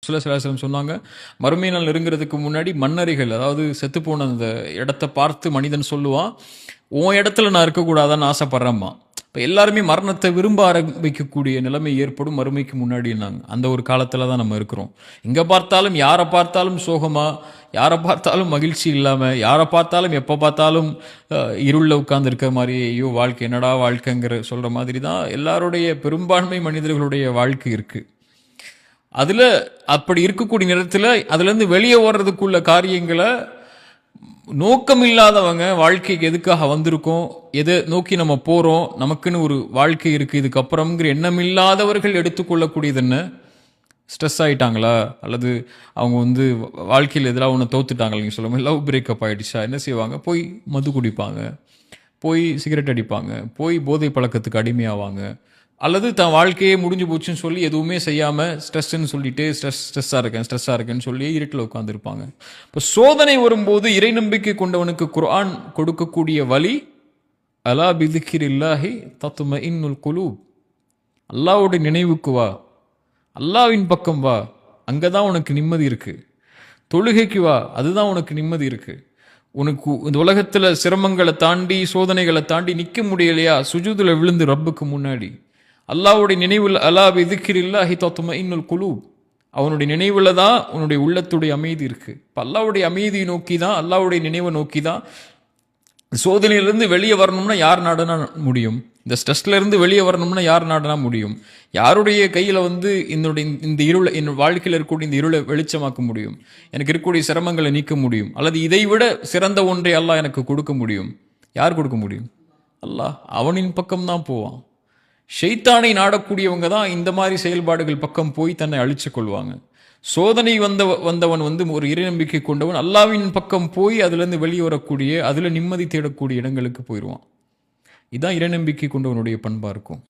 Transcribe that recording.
சுல்லல்லாஹு சொன்னாங்க, மறுமை நாள் நெருங்குறதுக்கு முன்னாடி மன்னரிகள், அதாவது செத்துப்போன அந்த இடத்த பார்த்து மனிதன் சொல்லுவான், உன் இடத்துல நான் இருக்கக்கூடாதான்னு ஆசைப்படுறேம்மா. இப்போ எல்லாருமே மரணத்தை விரும்ப ஆரம்பிக்கக்கூடிய நிலைமை ஏற்படும் மறுமைக்கு முன்னாடினாங்க. அந்த ஒரு காலத்தில் தான் நம்ம இருக்கிறோம். எங்கே பார்த்தாலும் யாரை பார்த்தாலும் சோகமாக, யாரை பார்த்தாலும் மகிழ்ச்சி இல்லாமல், யாரை பார்த்தாலும் எப்போ பார்த்தாலும் இருளில் உட்கார்ந்து இருக்கிற மாதிரி, ஐயோ வாழ்க்கை என்னடா வாழ்க்கைங்கிற சொல்கிற மாதிரி தான் எல்லாருடைய பெரும்பான்மை மனிதர்களுடைய வாழ்க்கை இருக்குது. அதில் அப்படி இருக்கக்கூடிய நேரத்தில் அதுலேருந்து வெளியே ஓடுறதுக்குள்ள காரியங்களை நோக்கம் இல்லாதவங்க, வாழ்க்கைக்கு எதுக்காக வந்திருக்கோம், எதை நோக்கி நம்ம போகிறோம், நமக்குன்னு ஒரு வாழ்க்கை இருக்குது இதுக்கப்புறம்ங்கிற எண்ணம் இல்லாதவர்கள் எடுத்துக்கொள்ளக்கூடியது என்ன, ஸ்ட்ரெஸ் ஆகிட்டாங்களா, அல்லது அவங்க வாழ்க்கையில் எதிராக ஒன்று தோத்துட்டாங்களா, நீங்கள் சொல்லுங்கள், லவ் பிரேக்கப் ஆகிடுச்சா, என்ன செய்வாங்க, போய் மது குடிப்பாங்க, போய் சிகரெட் அடிப்பாங்க, போய் போதை பழக்கத்துக்கு அடிமையாவாங்க, அல்லது தன் வாழ்க்கையே முடிஞ்சு போச்சுன்னு சொல்லி எதுவுமே செய்யாமல் ஸ்ட்ரெஸ்ன்னு சொல்லிட்டு ஸ்ட்ரெஸ்ஸாக இருக்கேன்னு சொல்லி இருட்டில் உட்காந்துருப்பாங்க. இப்போ சோதனை வரும்போது இறை நம்பிக்கை கொண்டவனுக்கு குர்ஆன் கொடுக்கக்கூடிய வழி, அலா பிதிக்ரில்லாஹி தத்மஇன்னுல் குலூப், அல்லாஹ்வுடைய நினைவுக்கு வா, அல்லாஹ்வின் பக்கம் வா, அங்கே தான் உனக்கு நிம்மதி இருக்குது. தொழுகைக்கு வா, அதுதான் உனக்கு நிம்மதி இருக்குது. உனக்கு இந்த உலகத்தில் சிரமங்களை தாண்டி சோதனைகளை தாண்டி நிற்க முடியலையா, சுஜூதில் விழுந்து ரப்புக்கு முன்னாடி அல்லாஹ்வுடைய நினைவில், அலா பிதிக்ரில்லாஹி தத்மஇன்னுல் குலூப், அவனுடைய நினைவில் தான் உன்னுடைய உள்ளத்துடைய அமைதி இருக்குது. இப்போ அல்லாஹ்வுடைய அமைதியை நோக்கி தான், அல்லாஹ்வுடைய நினைவை நோக்கி தான் சோதனையிலிருந்து வெளியே வரணும்னா யார் நாடுனா முடியும், இந்த ஸ்ட்ரெஸ்லேருந்து வெளியே வரணும்னா யார் நாடுனா முடியும், யாருடைய கையில் இந்த இருளை, என் வாழ்க்கையில் இருக்கக்கூடிய இந்த இருளை வெளிச்சமாக்க முடியும், எனக்கு இருக்கக்கூடிய சிரமங்களை நீக்க முடியும், அல்லது இதை விட சிறந்த ஒன்றை அல்லாஹ் எனக்கு கொடுக்க முடியும், யார் கொடுக்க முடியும், அல்லாஹ். அவனின் பக்கம் தான் போவான். ஷைத்தானை நாடக்கூடியவங்க தான் இந்த மாதிரி செயல்பாடுகள் பக்கம் போய் தன்னை அழிச்சு கொள்வாங்க. சோதனை வந்தவன் ஒரு இறை நம்பிக்கை கொண்டவன் அல்லாஹ்வின் பக்கம் போய் அதுலேருந்து வெளியே வரக்கூடிய, அதில் நிம்மதி தேடக்கூடிய இடங்களுக்கு போயிடுவான். இதுதான் இறை நம்பிக்கை கொண்டவனுடைய பண்பாக இருக்கும்.